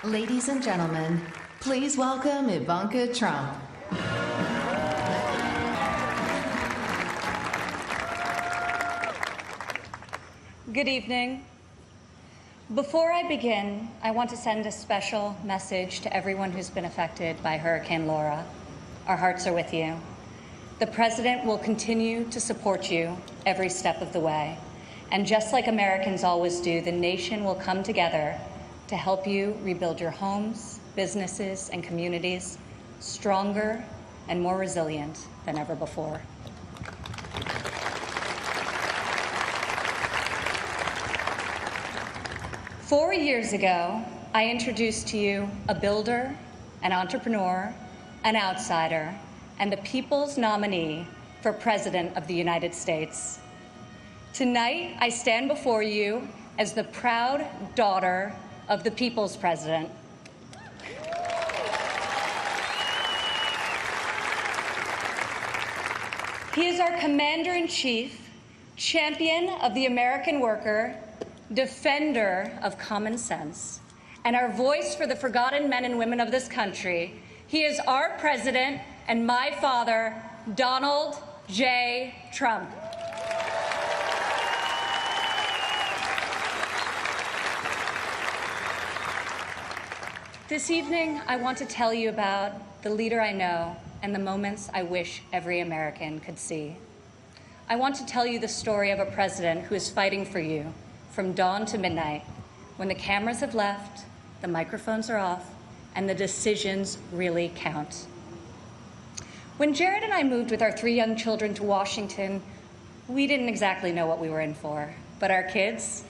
Ladies and gentlemen, please welcome Ivanka Trump. Good evening. Before I begin, I want to send a special message to everyone who's been affected by Hurricane Laura. Our hearts are with you. The President will continue to support you every step of the way. And just like Americans always do, the nation will come together to help you rebuild your homes, businesses, and communities stronger and more resilient than ever before. Four years ago, I introduced to you a builder, an entrepreneur, an outsider, and the people's nominee for President of the United States. Tonight, I stand before you as the proud daughter of the people's president. He is our commander-in-chief, champion of the American worker, defender of common sense, and our voice for the forgotten men and women of this country. He is our president and my father, Donald J. Trump. This evening, I want to tell you about the leader I know and the moments I wish every American could see. I want to tell you the story of a president who is fighting for you from dawn to midnight, when the cameras have left, the microphones are off, and the decisions really count. When Jared and I moved with our 3 young children to Washington, we didn't exactly know what we were in for, but our kids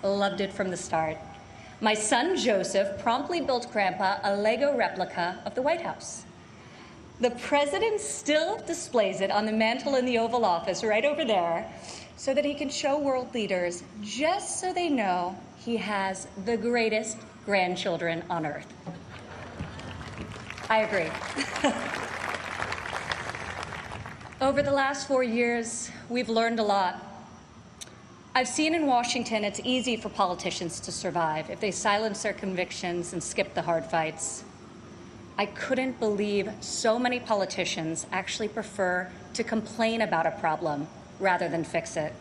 loved it from the start. My son, Joseph, promptly built Grandpa a Lego replica of the White House. The president still displays it on the mantle in the Oval Office right over there so that he can show world leaders, just so they know he has the greatest grandchildren on earth. I agree. Over the last 4 years, we've learned a lot. I've seen in Washington it's easy for politicians to survive if they silence their convictions and skip the hard fights. I couldn't believe so many politicians actually prefer to complain about a problem rather than fix it.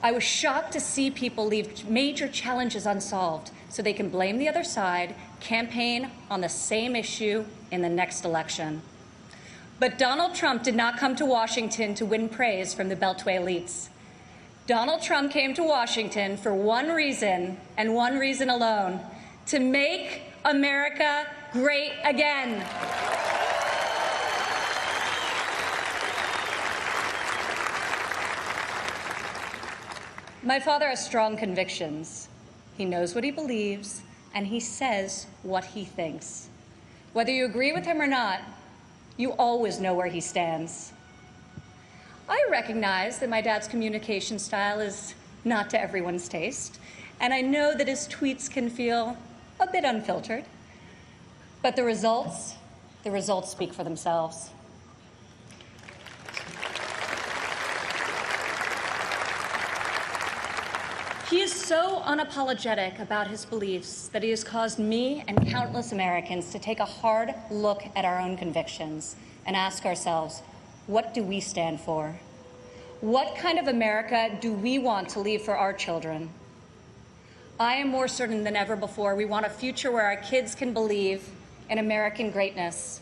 I was shocked to see people leave major challenges unsolved so they can blame the other side, campaign on the same issue in the next election. But Donald Trump did not come to Washington to win praise from the Beltway elites. Donald Trump came to Washington for one reason, and one reason alone: to make America great again. My father has strong convictions. He knows what he believes, and he says what he thinks. Whether you agree with him or not, you always know where he stands. I recognize that my dad's communication style is not to everyone's taste, and I know that his tweets can feel a bit unfiltered. But the results speak for themselves. He is so unapologetic about his beliefs that he has caused me and countless Americans to take a hard look at our own convictions and ask ourselves, what do we stand for? What kind of America do we want to leave for our children? I am more certain than ever before we want a future where our kids can believe in American greatness.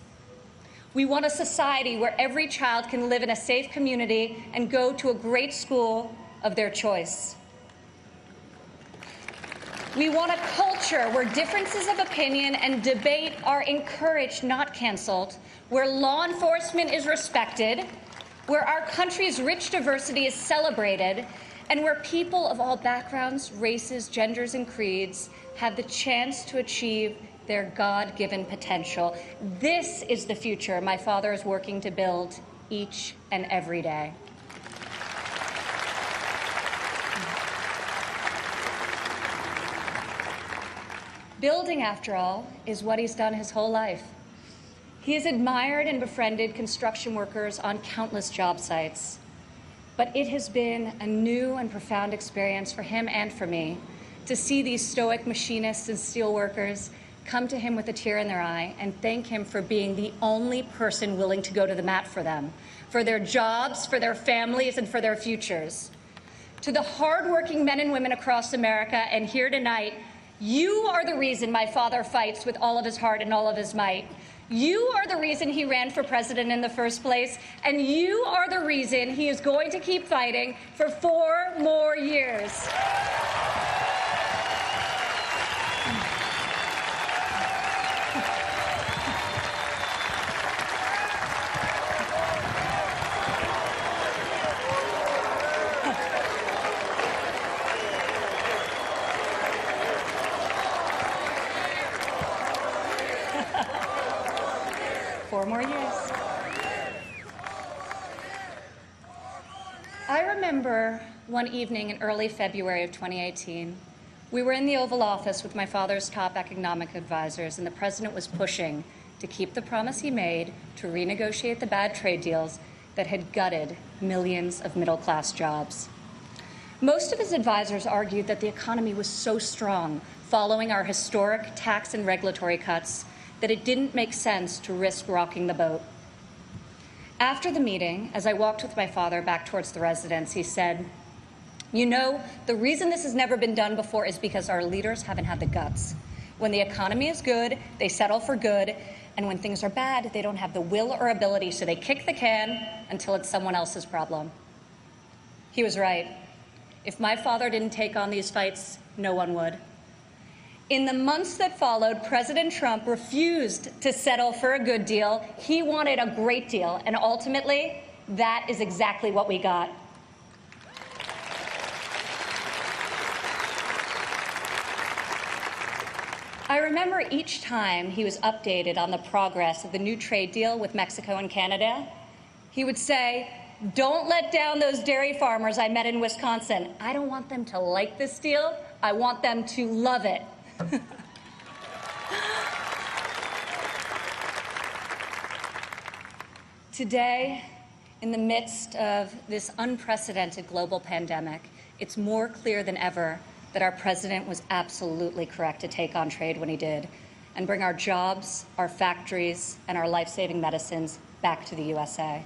We want a society where every child can live in a safe community and go to a great school of their choice. We want a culture where differences of opinion and debate are encouraged, not canceled, where law enforcement is respected, where our country's rich diversity is celebrated, and where people of all backgrounds, races, genders, and creeds have the chance to achieve their God-given potential. This is the future my father is working to build each and every day. Building, after all, is what he's done his whole life. He has admired and befriended construction workers on countless job sites. But it has been a new and profound experience for him and for me to see these stoic machinists and steelworkers come to him with a tear in their eye and thank him for being the only person willing to go to the mat for them, for their jobs, for their families, and for their futures. To the hardworking men and women across America and here tonight, you are the reason my father fights with all of his heart and all of his might. You are the reason he ran for president in the first place, and you are the reason he is going to keep fighting for 4 more years. I remember one evening in early February of 2018, we were in the Oval Office with my father's top economic advisors, and the president was pushing to keep the promise he made to renegotiate the bad trade deals that had gutted millions of middle-class jobs. Most of his advisors argued that the economy was so strong following our historic tax and regulatory cuts that it didn't make sense to risk rocking the boat. After the meeting, as I walked with my father back towards the residence, he said, "You know, the reason this has never been done before is because our leaders haven't had the guts. When the economy is good, they settle for good, and when things are bad, they don't have the will or ability, so they kick the can until it's someone else's problem." He was right. If my father didn't take on these fights, no one would. In the months that followed, President Trump refused to settle for a good deal. He wanted a great deal, and ultimately, that is exactly what we got. I remember each time he was updated on the progress of the new trade deal with Mexico and Canada, he would say, "Don't let down those dairy farmers I met in Wisconsin. I don't want them to like this deal. I want them to love it." Today, in the midst of this unprecedented global pandemic, it's more clear than ever that our president was absolutely correct to take on trade when he did and bring our jobs, our factories, and our life-saving medicines back to the USA.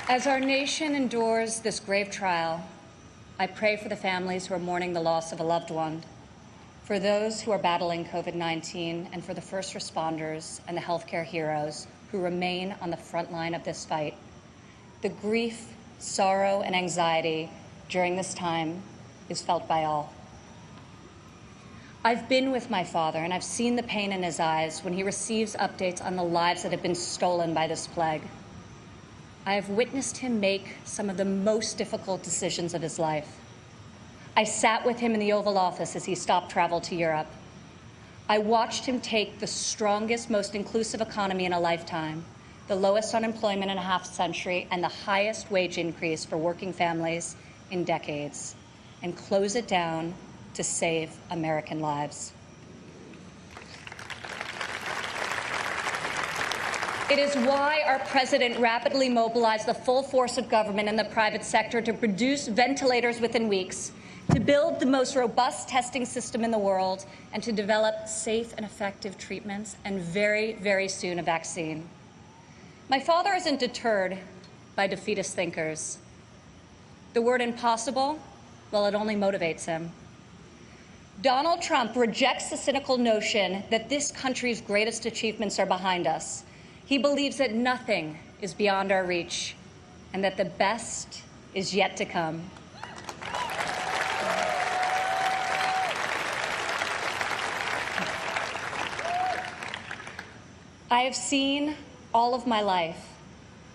As our nation endures this grave trial, I pray for the families who are mourning the loss of a loved one, for those who are battling COVID-19, and for the first responders and the healthcare heroes who remain on the front line of this fight. The grief, sorrow, and anxiety during this time is felt by all. I've been with my father, and I've seen the pain in his eyes when he receives updates on the lives that have been stolen by this plague. I have witnessed him make some of the most difficult decisions of his life. I sat with him in the Oval Office as he stopped travel to Europe. I watched him take the strongest, most inclusive economy in a lifetime, the lowest unemployment in a half century, and the highest wage increase for working families in decades, and close it down to save American lives. It is why our president rapidly mobilized the full force of government and the private sector to produce ventilators within weeks, to build the most robust testing system in the world, and to develop safe and effective treatments, and very, very soon a vaccine. My father isn't deterred by defeatist thinkers. The word impossible, well, it only motivates him. Donald Trump rejects the cynical notion that this country's greatest achievements are behind us. He believes that nothing is beyond our reach and that the best is yet to come. I have seen all of my life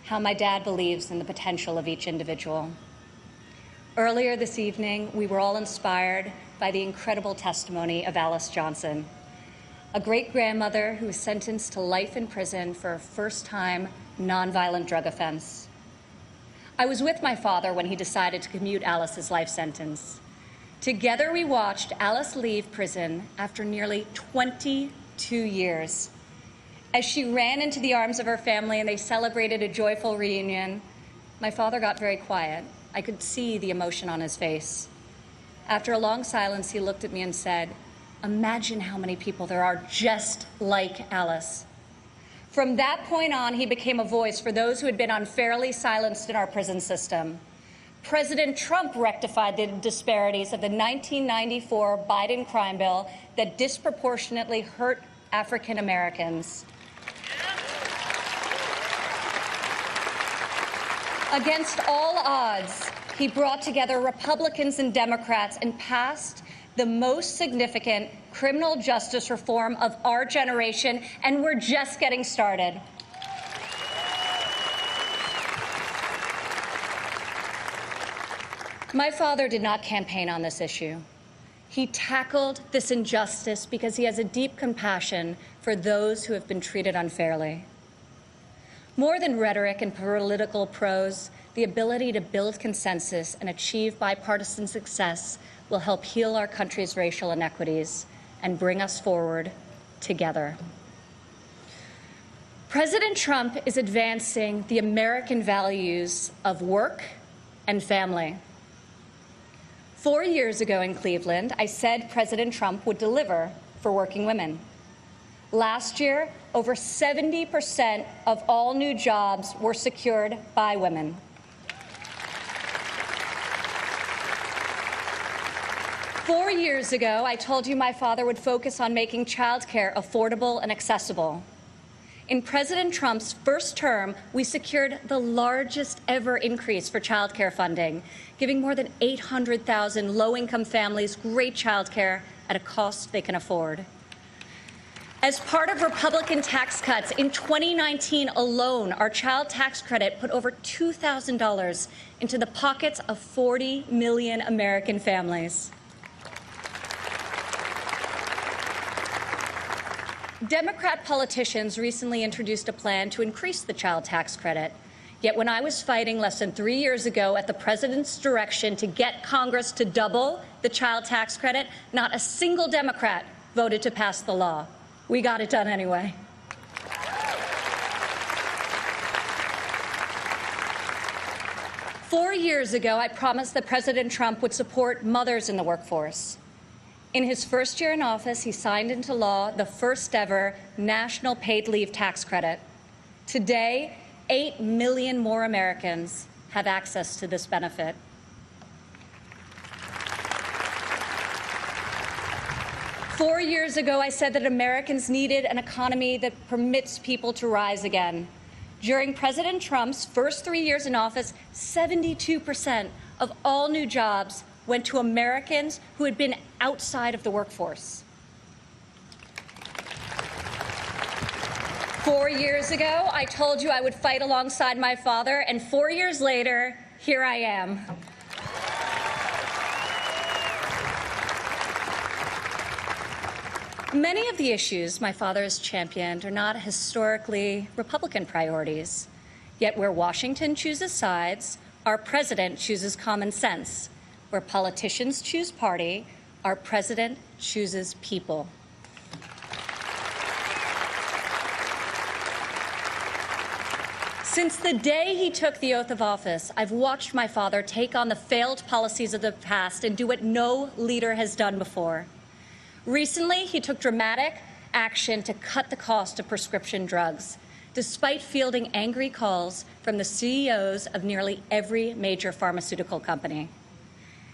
how my dad believes in the potential of each individual. Earlier this evening, we were all inspired by the incredible testimony of Alice Johnson, a great-grandmother who was sentenced to life in prison for a first-time nonviolent drug offense. I was with my father when he decided to commute Alice's life sentence. Together we watched Alice leave prison after nearly 22 years. As she ran into the arms of her family and they celebrated a joyful reunion, My father got very quiet. I could see the emotion on his face. After a long silence, he looked at me and said, "Imagine how many people there are just like Alice." From that point on, he became a voice for those who had been unfairly silenced in our prison system. President Trump rectified the disparities of the 1994 Biden crime bill that disproportionately hurt African Americans. Against all odds, he brought together Republicans and Democrats and passed the most significant criminal justice reform of our generation, and we're just getting started. My father did not campaign on this issue. He tackled this injustice because he has a deep compassion for those who have been treated unfairly. More than rhetoric and political prose, the ability to build consensus and achieve bipartisan success will help heal our country's racial inequities and bring us forward together. President Trump is advancing the American values of work and family. 4 years ago in Cleveland, I said President Trump would deliver for working women. Last year, over 70% of all new jobs were secured by women. Four years ago, I told you my father would focus on making childcare affordable and accessible. In President Trump's first term, we secured the largest ever increase for childcare funding, giving more than 800,000 low-income families great childcare at a cost they can afford. As part of Republican tax cuts, in 2019 alone, our child tax credit put over $2,000 into the pockets of 40 million American families. Democrat politicians recently introduced a plan to increase the child tax credit. Yet when I was fighting less than 3 years ago at the president's direction to get Congress to double the child tax credit, not a single Democrat voted to pass the law. We got it done anyway. Four years ago, I promised that President Trump would support mothers in the workforce. In his first year in office, he signed into law the first ever national paid leave tax credit. Today, 8 million more Americans have access to this benefit. 4 years ago, I said that Americans needed an economy that permits people to rise again. During President Trump's first 3 years in office, 72% of all new jobs went to Americans who had been outside of the workforce. 4 years ago, I told you I would fight alongside my father, and 4 years later, here I am. Many of the issues my father has championed are not historically Republican priorities. Yet where Washington chooses sides, our president chooses common sense. Where politicians choose party, our president chooses people. Since the day he took the oath of office, I've watched my father take on the failed policies of the past and do what no leader has done before. Recently, he took dramatic action to cut the cost of prescription drugs, despite fielding angry calls from the CEOs of nearly every major pharmaceutical company.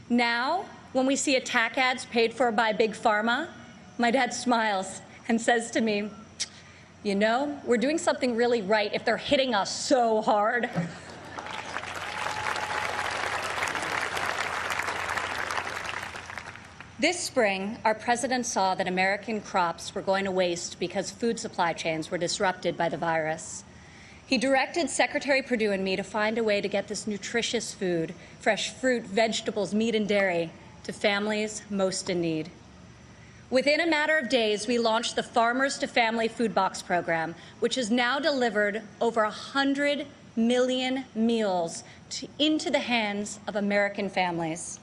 Now, when we see attack ads paid for by Big Pharma, my dad smiles and says to me, "You know, we're doing something really right if they're hitting us so hard." This spring, our president saw that American crops were going to waste because food supply chains were disrupted by the virus. He directed Secretary Perdue and me to find a way to get this nutritious food, fresh fruit, vegetables, meat, and dairy, to families most in need. Within a matter of days, we launched the Farmers to Family Food Box program, which has now delivered over 100 million meals into the hands of American families.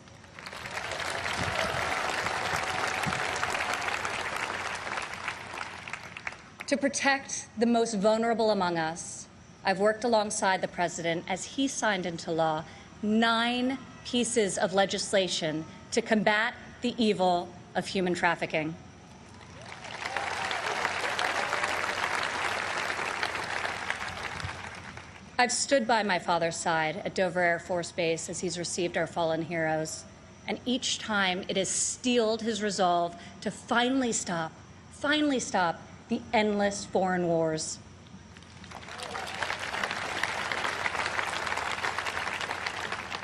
To protect the most vulnerable among us, I've worked alongside the President as he signed into law 9 pieces of legislation to combat the evil of human trafficking. I've stood by my father's side at Dover Air Force Base as he's received our fallen heroes, and each time it has steeled his resolve to finally stop the endless foreign wars.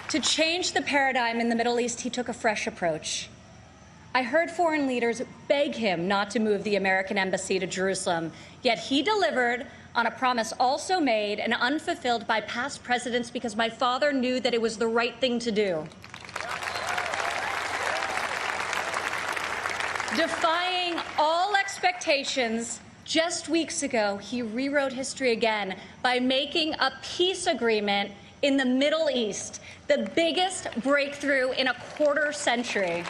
To change the paradigm in the Middle East, he took a fresh approach. I heard foreign leaders beg him not to move the American embassy to Jerusalem, yet he delivered on a promise also made and unfulfilled by past presidents because my father knew that it was the right thing to do. Defying all expectations, just weeks ago, he rewrote history again by making a peace agreement in the Middle East, the biggest breakthrough in a quarter century.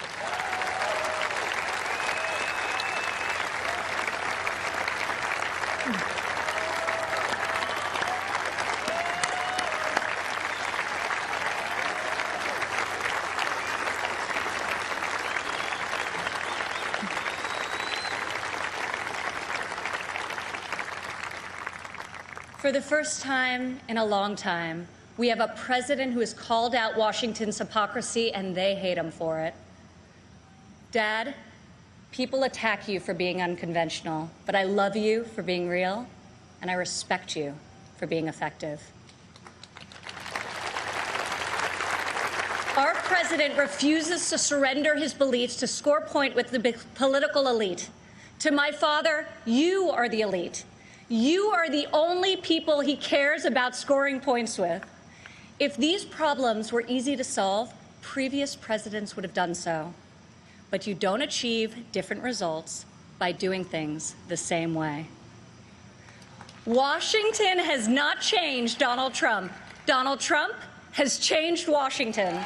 For the first time in a long time, we have a president who has called out Washington's hypocrisy, and they hate him for it. Dad, people attack you for being unconventional, but I love you for being real, and I respect you for being effective. Our president refuses to surrender his beliefs to score point with the political elite. To my father, you are the elite. You are the only people he cares about scoring points with. If these problems were easy to solve, previous presidents would have done so. But you don't achieve different results by doing things the same way. Washington has not changed Donald Trump. Donald Trump has changed Washington.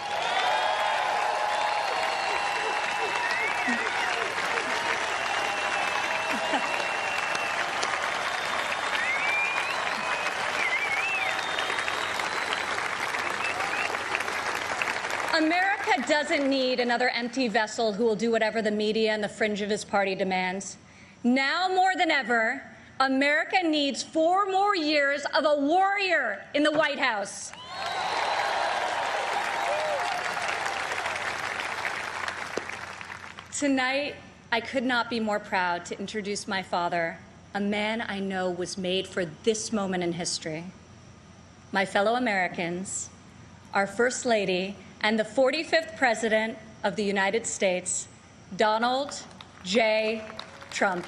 America doesn't need another empty vessel who will do whatever the media and the fringe of his party demands. Now more than ever, America needs 4 more years of a warrior in the White House. Tonight, I could not be more proud to introduce my father, a man I know was made for this moment in history. My fellow Americans, our First Lady, and the 45th President of the United States, Donald J. Trump.